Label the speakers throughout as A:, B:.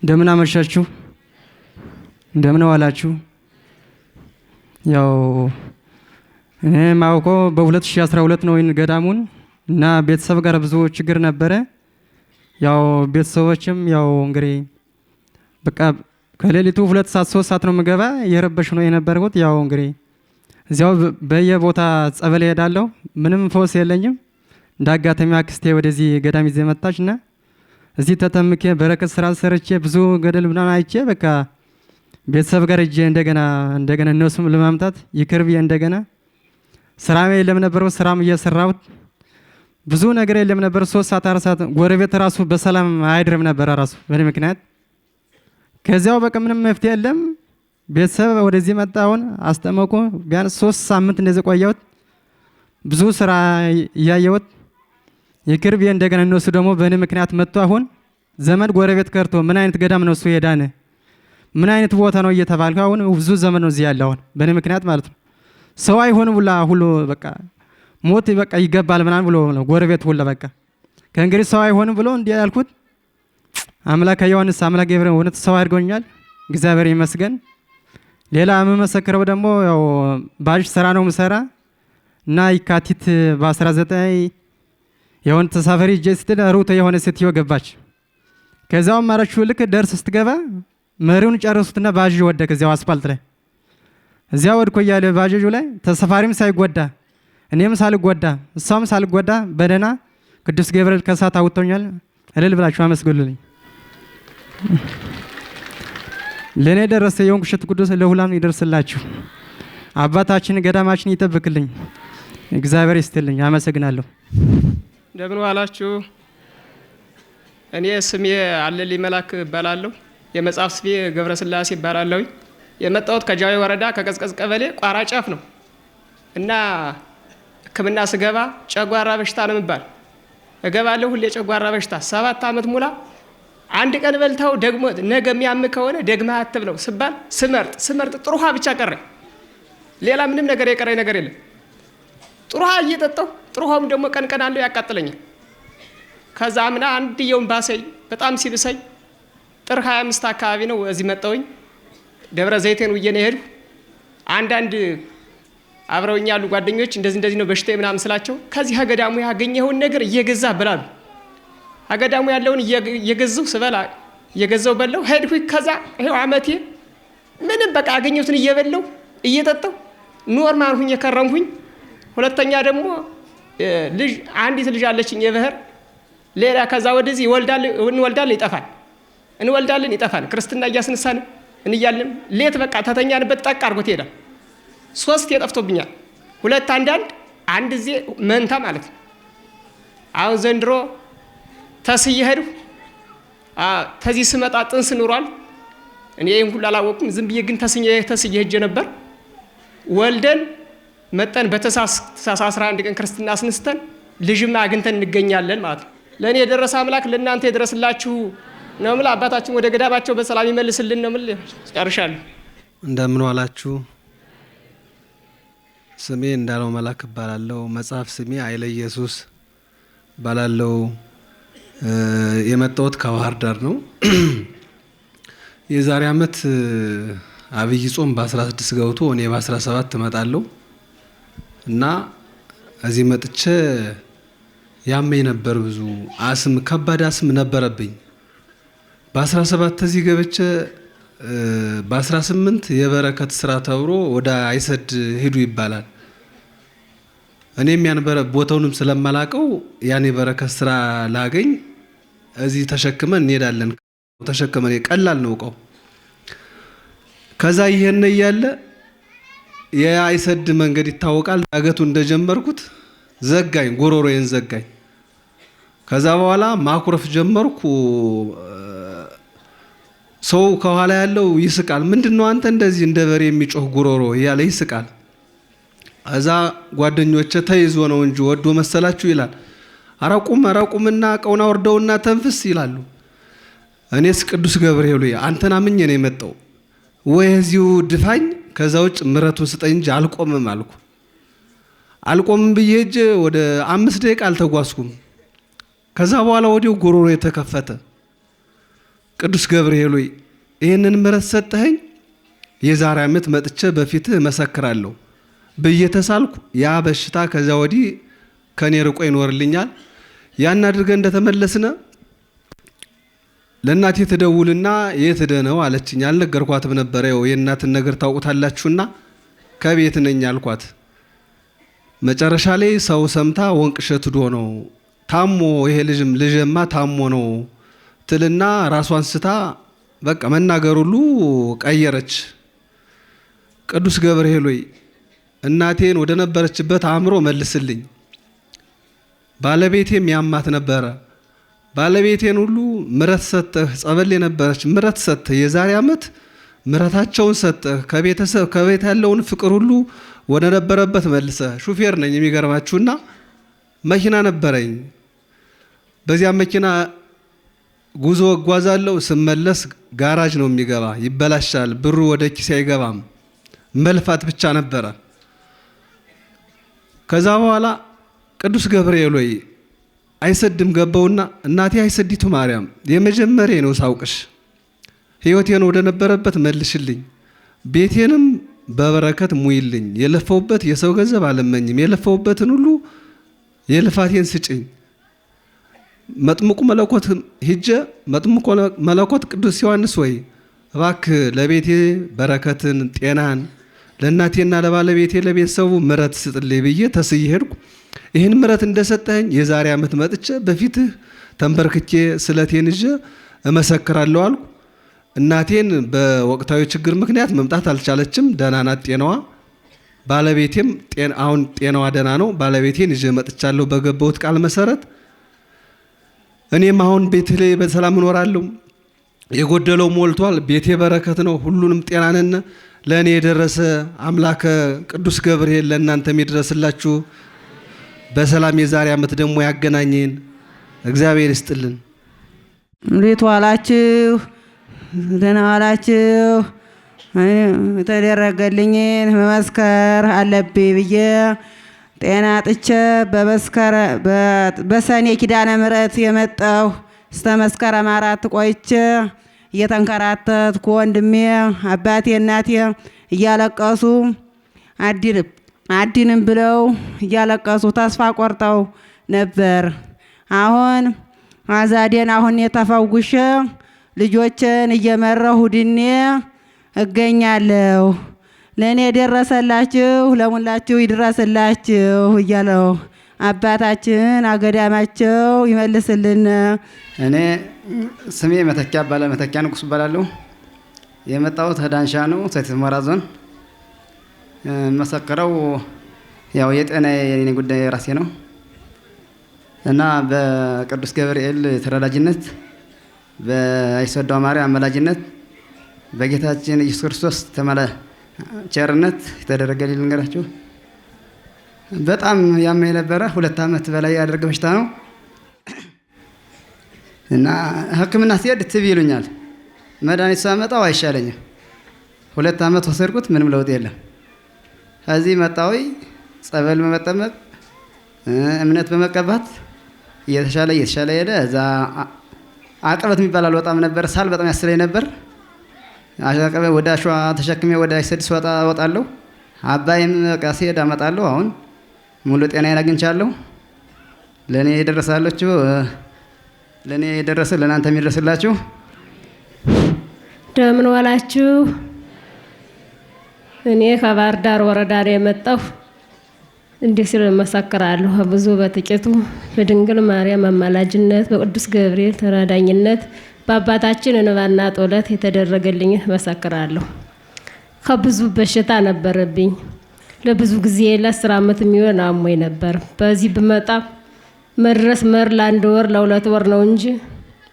A: እንደምን አመሻችሁ፣ እንደምን ዋላችሁ። ያው እኔ ማውቀው በ2012 ነው ገዳሙን እና ቤተሰብ ጋር ብዙ ችግር ነበረ። ያው ቤተሰቦችም ያው እንግዲህ በቃ ከሌሊቱ 2 ሰዓት 3 ሰዓት ነው የምገባ የረበሽ ነው የነበርኩት። ያው እንግዲህ እዚያው በየቦታ ጸበል ሄዳለሁ፣ ምንም ፈውስ የለኝም። እንዳጋጣሚ አክስቴ ወደዚህ ገዳም ይዘ መጣችና እዚህ ተጠምቄ በረከት ስራ ሰርቼ ብዙ ገደል ምናምን አይቼ በቃ ቤተሰብ ጋር እጄ እንደገና እነሱም ለማምጣት ይቅርብ እንደገና ስራም የለም ነበር። ስራም እየሰራሁት ብዙ ነገር የለም ነበር። 3 ሰዓት 4 ሰዓት ጎረቤት ራሱ በሰላም አይድርም ነበር ራሱ በእኔ ምክንያት። ከዚያው በቃ ምንም መፍትሄ የለም። ቤተሰብ ወደዚህ መጣሁን አስጠመቁ። ቢያንስ 3 ሳምንት እንደዚህ ቆየሁት። ብዙ ስራ እያየሁት ይቅርብ እንደገና እነሱ ደግሞ በእኔ ምክንያት መጥቶ አሁን ዘመድ ጎረቤት ቀርቶ ምን አይነት ገዳም ነው እሱ ሄዳነ ምን አይነት ቦታ ነው እየተባልኩ አሁን ብዙ ዘመን ነው እዚህ ያለው አሁን በእኔ ምክንያት ማለት ነው። ሰው አይሆንም ሁሉ በቃ ሞት በቃ ይገባል ምናምን ብሎ ነው ጎረቤት ሁሉ በቃ ከእንግዲህ ሰው አይሆንም ብሎ እንዲህ ያልኩት አምላክ ዮሐንስ አምላክ ገብረ እውነት ሰው አድርጎኛል። እግዚአብሔር ይመስገን። ሌላ የምመሰክረው ደግሞ ያው ባጅ ስራ ነው ምሰራ እና የካቲት በ19 የሆነ ተሳፈሪ እጄ ስትል ሩት የሆነ ሴትዮ ገባች። ከዛው ማራችሁ ልክ ደርስ ስትገባ መሪውን ጨረሱትና ባጅ ወደቀ እዚያው አስፋልት ላይ። እዚያው ወድቆ እያለ ባጃጁ ላይ ተሳፋሪም ሳይጎዳ እኔም ሳልጎዳ እሷም ሳልጎዳ በደና ቅዱስ ገብርኤል ከሳት አውጥቶኛል። እልል ብላችሁ አመስግኑልኝ። ለኔ ደረሰ የወንቁሸት ቅዱስ ለሁላም ይደርስላችሁ። አባታችን ገዳማችን ይጠብቅልኝ። እግዚአብሔር ይስጥልኝ። አመሰግናለሁ።
B: እንደምን ዋላችሁ። እኔ ስሜ አለልኝ መላክ እባላለሁ። የመጽሐፍ ስሜ ገብረ ስላሴ እባላለሁ። የመጣሁት ከጃዊ ወረዳ ከቀዝቀዝ ቀበሌ ቋራ ጫፍ ነው እና ሕክምና ስገባ ጨጓራ በሽታ ነው የሚባል እገባለሁ። ሁሌ ጨጓራ በሽታ 7 ዓመት ሙላ አንድ ቀን በልተው ደግሞ ነገ የሚያም ከሆነ ደግመህ አትብለው ስባል ስመርጥ ጥሩ ውሃ ብቻ ቀረ። ሌላ ምንም ነገር የቀረኝ ነገር የለም። ጥሩ ውሃ እየጠጣሁ ጥሩ ውሃም ደግሞ ቀን አለው ያቃጥለኛል። ከዛ አምና አንድየውን ባሰኝ በጣም ሲብሰኝ ጥር 25 አካባቢ ነው እዚህ መጣሁኝ። ደብረ ዘይቴን ውዬ ነው የሄድኩ። አንዳንድ አብረውኝ ያሉ ጓደኞች እንደዚህ ነው በሽታ ምናምን ስላቸው ከዚህ ከገዳሙ ያገኘኸውን ነገር እየገዛህ ብላሉ። ከገዳሙ ያለውን እየገዛሁ ስበላ እየገዛሁ በላሁ ሄድኩኝ። ከዛ ይሄው አመቴ ምንም በቃ ያገኘሁትን እየበላሁ እየጠጣሁ ኖርማል ሁኜ ከረምኩኝ። ሁለተኛ ደግሞ አንዲት ልጅ አለችኝ የበህር ሌላ ከዛ ወደዚህ እንወልዳለን ይጠፋል። ክርስትና እያስነሳን እንያለን ሌት በቃ ተተኛንበት ጠቅ አድርጎት ሄዳል። 3 የጠፍቶብኛል 2 አንድ ጊዜ መንታ ማለት ነው። አሁን ዘንድሮ ተስዬ ሄድኩ። ተዚህ ስመጣ ጥንስ ኑሯል። እኔ ይሄን ሁሉ አላወቅኩም። ዝም ብዬ ግን ተስዬ ሄጄ ነበር። ወልደን መጠን በተሳስ 11 ቀን ክርስትና አስነስተን ልጅማ አግኝተን እንገኛለን ማለት ነው። ለኔ የደረሰ አምላክ ለእናንተ ይድረስላችሁ ነው የምልህ። አባታችን ወደ ገዳማቸው በሰላም ይመልስልን ነው የምልህ። ጨርሻለሁ።
C: እንደምን ዋላችሁ። ስሜ እንዳለው መላክ እባላለሁ። መጽሐፍ ስሜ አይለ ኢየሱስ እባላለሁ። የመጣሁት ከባህር ዳር ነው። የዛሬ አመት አብይ ጾም በ16 ገብቶ እኔ በ17 እመጣለሁ እና እዚህ መጥቼ ያመኝ ነበር። ብዙ አስም ከባድ አስም ነበረብኝ። በ17 እዚህ ገብቼ በ18 የበረከት ስራ ተብሮ ወደ አይሰድ ሄዱ ይባላል። እኔም ያን ቦታውንም ስለማላቀው ያን የበረከት ስራ ላገኝ እዚህ ተሸክመን እንሄዳለን። ተሸክመን ቀላል ነው እቃው። ከዛ ይሄን እያለ የአይሰድ መንገድ ይታወቃል። ዳገቱ እንደጀመርኩት ዘጋኝ፣ ጎሮሮዬን ዘጋኝ። ከዛ በኋላ ማኩረፍ ጀመርኩ። ሰው ከኋላ ያለው ይስቃል። ምንድነው አንተ እንደዚህ እንደ በሬ የሚጮህ ጉሮሮ እያለ ይስቃል። እዛ ጓደኞቼ ተይዞ ነው እንጂ ወዶ መሰላችሁ ይላል። አራቁምና ቀውና ወርደውና ተንፍስ ይላሉ። እኔስ ቅዱስ ገብርኤል አንተና ምኜ ነው የመጣው ወይ እዚሁ ድፋኝ፣ ከዛ ውጭ ምሕረቱን ስጠኝ እንጂ አልቆምም አልኩ። አልቆምም ብዬ ሄጄ ወደ 5 ደቂቃ አልተጓዝኩም። ከዛ በኋላ ወዲያው ጉሮሮ የተከፈተ ቅዱስ ገብርኤል ሆይ ይህንን ምሕረት ሰጠኸኝ፣ የዛሬ ዓመት መጥቼ በፊትህ እመሰክራለሁ ብዬ ተሳልኩ። ያ በሽታ ከዛ ወዲህ ከኔ ርቆ ይኖርልኛል። ያን አድርገን እንደተመለስነ ለእናቴ ትደውልና የት ሄደህ ነው አለችኝ። አልነገርኳትም ነበረ። ያው የእናትን ነገር ታውቁታላችሁና ከቤት ነኝ አልኳት። መጨረሻ ላይ ሰው ሰምታ ወንቅሸት ሄዶ ነው ታሞ፣ ይሄ ልጅማ ታሞ ነው ትልና ራሷን ስታ በቃ መናገር ሁሉ ቀየረች። ቅዱስ ገብርኤል ሆይ እናቴን ወደ ነበረችበት አእምሮ መልስልኝ። ባለቤቴም ያማት ነበረ። ባለቤቴን ሁሉ ምሕረት ሰጠህ፣ ጸበል የነበረች ምሕረት ሰጠህ። የዛሬ ዓመት ምሕረታቸውን ሰጠህ። ከቤት ያለውን ፍቅር ሁሉ ወደ ነበረበት መልሰህ። ሹፌር ነኝ የሚገርማችሁና መኪና ነበረኝ። በዚያ መኪና ጉዞ እጓዛለሁ። ስመለስ ጋራጅ ነው የሚገባ፣ ይበላሻል። ብሩ ወደ ኪሴ አይገባም። መልፋት ብቻ ነበረ። ከዛ በኋላ ቅዱስ ገብርኤል ሆይ አይሰድም ገባውና እናቴ አይሰዲቱ ማርያም የመጀመሪያ ነው ሳውቅሽ፣ ሕይወቴን ወደ ነበረበት መልሽልኝ፣ ቤቴንም በበረከት ሙይልኝ፣ የለፈውበት የሰው ገንዘብ አለመኝም፣ የለፈውበትን ሁሉ የልፋቴን ስጭኝ። መጥምቁ መለኮት ሂጀ መጥምቁ መለኮት ቅዱስ ዮሐንስ ወይ እባክህ ለቤቴ በረከትን ጤናን ለእናቴና ለባለቤቴ ለቤተሰቡ ምሕረት ስጥልኝ ብዬ ተስዬ ሄድኩ። ይህን ምሕረት እንደሰጠኝ የዛሬ ዓመት መጥቼ በፊትህ ተንበርክቼ ስለቴን ይዤ እመሰክራለሁ አልኩ። እናቴን በወቅታዊ ችግር ምክንያት መምጣት አልቻለችም። ደህና ናት ጤናዋ። ባለቤቴም አሁን ጤናዋ ደህና ነው። ባለቤቴን ይዤ መጥቻለሁ በገባሁት ቃል መሰረት። እኔም አሁን ቤት ላይ በሰላም እኖራለሁ። የጎደለው ሞልቷል። ቤቴ በረከት ነው። ሁሉንም ጤናነን ለእኔ የደረሰ አምላከ ቅዱስ ገብርኤል ለእናንተም ይድረስላችሁ። በሰላም የዛሬ ዓመት ደግሞ ያገናኘን እግዚአብሔር ይስጥልን።
D: እንዴት ዋላችሁ? ደህና ዋላችሁ? የተደረገልኝን መመስከር አለብኝ ብዬ ጤና ጥቼ በሰኔ ኪዳነ ምሕረት የመጣሁ እስተ መስከረም 4 ቆይቼ እየተንከራተትኩ ወንድሜ አባቴ እናቴ እያለቀሱ አዲንም ብለው እያለቀሱ ተስፋ ቆርጠው ነበር። አሁን አዛዴን የተፈውሼ ልጆችን እየመራሁ ድኔ እገኛለሁ። ለእኔ የደረሰላችሁ ለሙላችሁ ይድረስላችሁ እያለው አባታችን አገዳማቸው ይመልስልን።
E: እኔ ስሜ መተኪያ ንጉስ እባላለሁ። የመጣሁት ዳንሻ ነው፣ ሰቲት ሁመራ ዞን። መሰከረው ያው የጤና የኔ ጉዳይ ራሴ ነው እና በቅዱስ ገብርኤል ተረዳጅነት በአይሶዶ ማርያም አማላጅነት በጌታችን ኢየሱስ ክርስቶስ ቸርነት የተደረገልኝ ልንገራችሁ። በጣም ያመኝ ነበረ። 2 ዓመት በላይ ያደረገ በሽታ ነው እና ሕክምና ሲሄድ ትብ ይሉኛል። መድኃኒት ሳመጣው አይሻለኝም። 2 ዓመት ወሰድኩት፣ ምንም ለውጥ የለም። ከዚህ መጣሁ ጸበል በመጠመቅ እምነት በመቀባት እየተሻለ ሄደ። እዛ አቀበት የሚባል አልወጣም ነበር፣ ሳል በጣም ያስለኝ ነበር። አቀበት ወደ አሸዋ ተሸክሜ ወደ አይሰድስ ወጣለሁ። አባይም በቃ ሲሄድ አመጣለሁ። አሁን ሙሉ ጤናዬን አግኝቻለሁ። ለእኔ የደረሳላችሁ ለእኔ የደረሰ ለእናንተ የሚደርስላችሁ።
F: እንደምን ዋላችሁ? እኔ ከባህር ዳር ወረዳ የመጣሁ እንዲህ ሲል እመሰክራለሁ። ብዙ በጥቂቱ በድንግል ማርያም አማላጅነት በቅዱስ ገብርኤል ተራዳኝነት በአባታችን እንባና ጸሎት የተደረገልኝ እመሰክራለሁ። ከብዙ በሽታ ነበረብኝ። ለብዙ ጊዜ ለ10 ዓመት የሚሆን አሞኝ ነበር። በዚህ ብመጣ መድረስ ለ1 ወር ለ2 ወር ነው እንጂ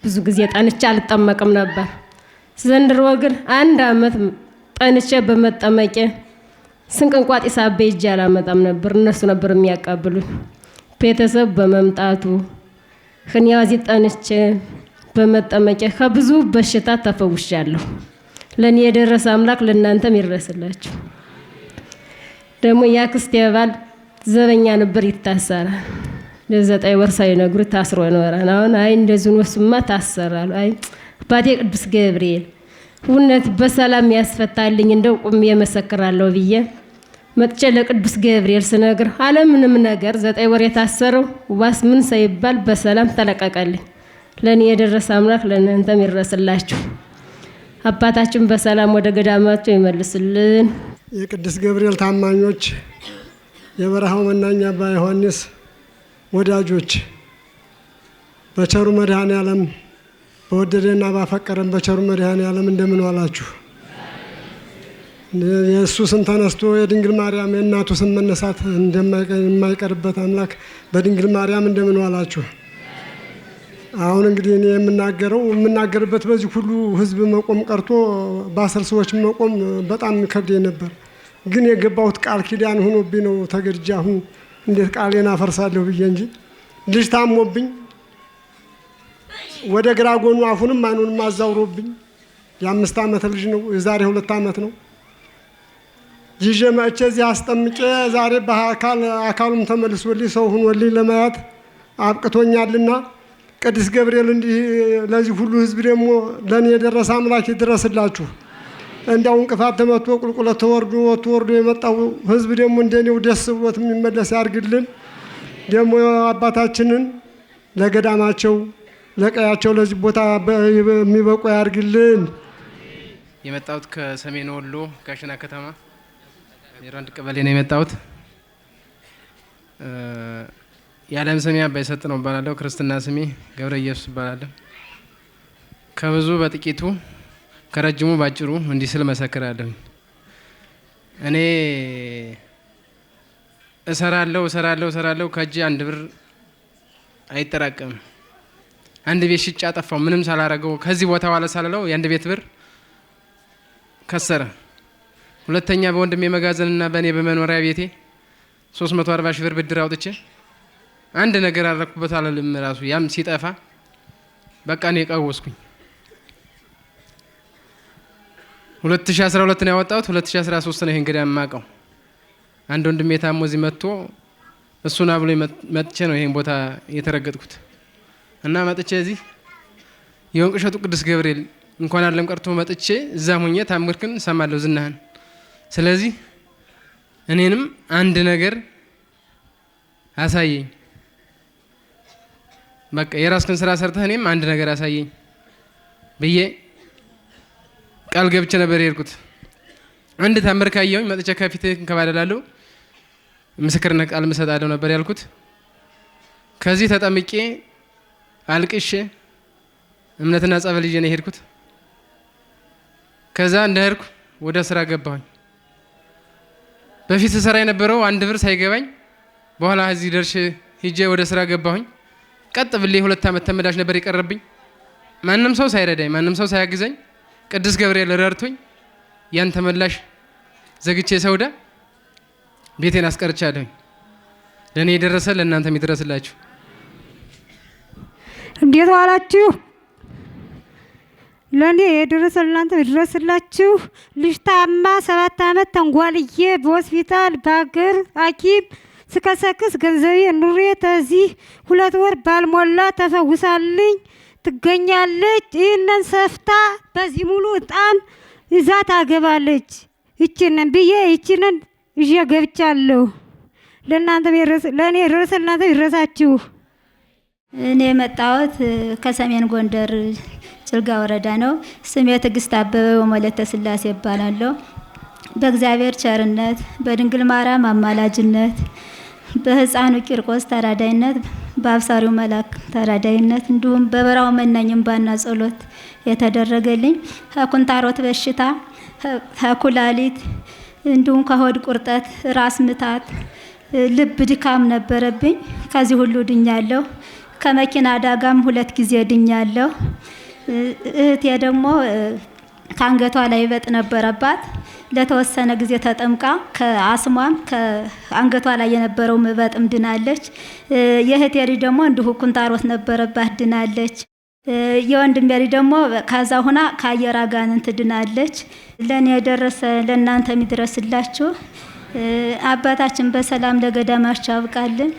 F: ብዙ ጊዜ ጠንቼ አልጠመቅም ነበር። ዘንድሮ ግን 1 ዓመት ጠንቼ በመጠመቄ ስንቅ እንኳን ጢሳቤ እጄ አላመጣም ነበር። እነሱ ነበር የሚያቀብሉኝ። ቤተሰብ በመምጣቱ ከኒያዚ ጠንቼ በመጠመቄ ከብዙ በሽታ ተፈውሻለሁ። ለኔ የደረሰ አምላክ ለእናንተም ይድረስላችሁ። ደግሞ ያክስቴ ባል ዘበኛ ነበር፣ ይታሰራል። ለ9 ወር ሳይነግሩት ታስሮ ኖራን። አሁን አይ እንደዚህ ነው እሱማ ታሰራሉ። አይ አባቴ ቅዱስ ገብርኤል እውነት በሰላም ያስፈታልኝ እንደው ቁሜ መሰክራለሁ ብዬ መጥቼ ለቅዱስ ገብርኤል ስነግር አለምንም ነገር 9 ወር የታሰረው ዋስ ምን ሳይባል በሰላም ተለቀቀልኝ። ለኔ የደረሰ አምላክ ለእናንተም ይድረስላችሁ። አባታችን በሰላም ወደ ገዳማቸው ይመልስልን።
G: የቅዱስ ገብርኤል ታማኞች፣ የበረሃው መናኛ አባ ዮሐንስ ወዳጆች፣ በቸሩ መድኃኔዓለም በወደደና ባፈቀረን በቸሩ መድኃኔዓለም እንደምን ዋላችሁ? የእሱ ስም ተነስቶ የድንግል ማርያም የእናቱ ስም መነሳት እንደማይቀርበት አምላክ በድንግል ማርያም እንደምን ዋላችሁ? አሁን እንግዲህ እኔ የምናገርበት በዚህ ሁሉ ህዝብ መቆም ቀርቶ በ10 ሰዎች መቆም በጣም ከብዴ ነበር። ግን የገባሁት ቃል ኪዳን ሆኖብኝ ነው ተገድጄ አሁን እንዴት ቃሌን አፈርሳለሁ ብዬ እንጂ ልጅ ታሞብኝ ወደ ግራ ጎኑ አፉንም አይኑንም አዛውሮብኝ የ5 ዓመት ልጅ ነው። የዛሬ 2 ዓመት ነው ይዤ መጥቼ እዚህ አስጠምቄ ዛሬ አካሉም ተመልሶልኝ ሰው ሆኖልኝ ለማየት አብቅቶኛልና ቅዱስ ገብርኤል እንዲህ ለዚህ ሁሉ ህዝብ ደግሞ ለኔ የደረሰ አምላክ ይድረስላችሁ። እንዳው እንቅፋት ተመቶ ቁልቁለት ተወርዶ የመጣው ህዝብ ደግሞ እንደኔው ደስ ብሎት የሚመለስ ያርግልን። ደግሞ አባታችንን ለገዳማቸው ለቀያቸው ለዚህ ቦታ የሚበቁ ያርግልን።
H: የመጣሁት ከሰሜን ወሎ ጋሸና ከተማ የራንድ ቀበሌ ነው የመጣሁት። የዓለም ስሜ አባይ ሰጥ ነው እባላለሁ። ክርስትና ስሜ ገብረ ኢየሱስ እባላለሁ። ከብዙ በጥቂቱ ከረጅሙ ባጭሩ እንዲህ ስል መሰክራለሁ። እኔ እሰራለሁ ከእጄ 1 ብር አይጠራቀምም። 1 ቤት ሽጬ አጠፋው ምንም ሳላረገው ከዚህ ቦታ ዋለ ሳላለው የ1 ቤት ብር ከሰረ። ሁለተኛ በወንድሜ መጋዘንና በእኔ በመኖሪያ ቤቴ 340 ሺህ ብር ብድር አውጥቼ አንድ ነገር አረኩበት አለልም ራሱ ያም ሲጠፋ በቃ እኔ ቀወስኩኝ። 2012 ነው ያወጣሁት። 2013 ነው ይሄን ገዳም የማውቀው። አንድ ወንድሜ ታሞ እዚህ መጥቶ እሱና ብሎ መጥቼ ነው ይሄን ቦታ የተረገጥኩት እና መጥቼ እዚህ የወንቅ እሸቱ ቅዱስ ገብርኤል እንኳን አይደለም ቀርቶ መጥቼ እዛ ሆኜ ታምርክን ሰማለሁ ዝናህን። ስለዚህ እኔንም አንድ ነገር አሳየኝ። በቃ የራስህን ስራ ሰርተህ እኔም አንድ ነገር አሳየኝ ብዬ ቃል ገብቼ ነበር የሄድኩት። አንድ ታምር ካየሁኝ መጥቼ ከፊትህ እንከባለላለሁ ምስክርነት ቃል እሰጣለሁ ነበር ያልኩት። ከዚህ ተጠምቄ አልቅሼ እምነትና ጸበል ይዤ ነው የሄድኩት። ከዛ እንደሄድኩ ወደ ስራ ገባሁኝ። በፊት ስራ የነበረው 1 ብር ሳይገባኝ በኋላ እዚህ ደርሼ ሂጄ ወደ ስራ ገባሁኝ። ቀጥ ብሌ 2 ዓመት ተመላሽ ነበር የቀረብኝ። ማንም ሰው ሳይረዳኝ ማንም ሰው ሳያግዘኝ ቅዱስ ገብርኤል ረድቶኝ ያን ተመላሽ ዘግቼ ሰውዳ ቤቴን አስቀርቻለሁኝ። ለኔ የደረሰ ለእናንተም ይድረስላችሁ።
I: እንዴት ዋላችሁ? ለኔ የደረሰ ለእናንተ ይድረስላችሁ። ልጅ ታማ 7 ዓመት ተንጓልዬ በሆስፒታል በአገር ሐኪም ስከሰክስ ገንዘቤ ኑሬ ተዚህ 2 ወር ባልሞላ ተፈውሳልኝ ትገኛለች። ይህንን ሰፍታ በዚህ ሙሉ እጣን ይዛ ታገባለች። ይችንን ብዬ ይችንን ይዤ ገብቻለሁ። ለእናንተ ለእኔ የደረሰ ለእናንተ ይድረሳችሁ።
J: እኔ የመጣሁት ከሰሜን ጎንደር ጭልጋ ወረዳ ነው። ስሜ ትዕግስት አበበ ወመለተ ስላሴ እባላለሁ። በእግዚአብሔር ቸርነት በድንግል ማርያም አማላጅነት በህፃኑ ቂርቆስ ተራዳይነት በአብሳሪው መልአክ ተራዳይነት እንዲሁም በበረሃው መናኝ እንባና ጸሎት የተደረገልኝ ከኩንታሮት በሽታ ከኩላሊት እንዲሁም ከሆድ ቁርጠት፣ ራስ ምታት፣ ልብ ድካም ነበረብኝ። ከዚህ ሁሉ ድኛለሁ። ከመኪና አደጋም 2 ጊዜ ድኛለሁ። እህቴ ደግሞ ከአንገቷ ላይ እበጥ ነበረባት። ለተወሰነ ጊዜ ተጠምቃ ከአስሟም ከአንገቷ ላይ የነበረው እበጥም ድናለች። የእህቴ ልጅ ደግሞ እንዲሁ ኩንታሮት ነበረባት ድናለች። የወንድሜ ልጅ ደግሞ ከዛ ሁና ከአየር አጋንንት ድናለች። ለኔ የደረሰ ለእናንተ የሚድረስላችሁ። አባታችን በሰላም ለገዳማችሁ ያብቃልን።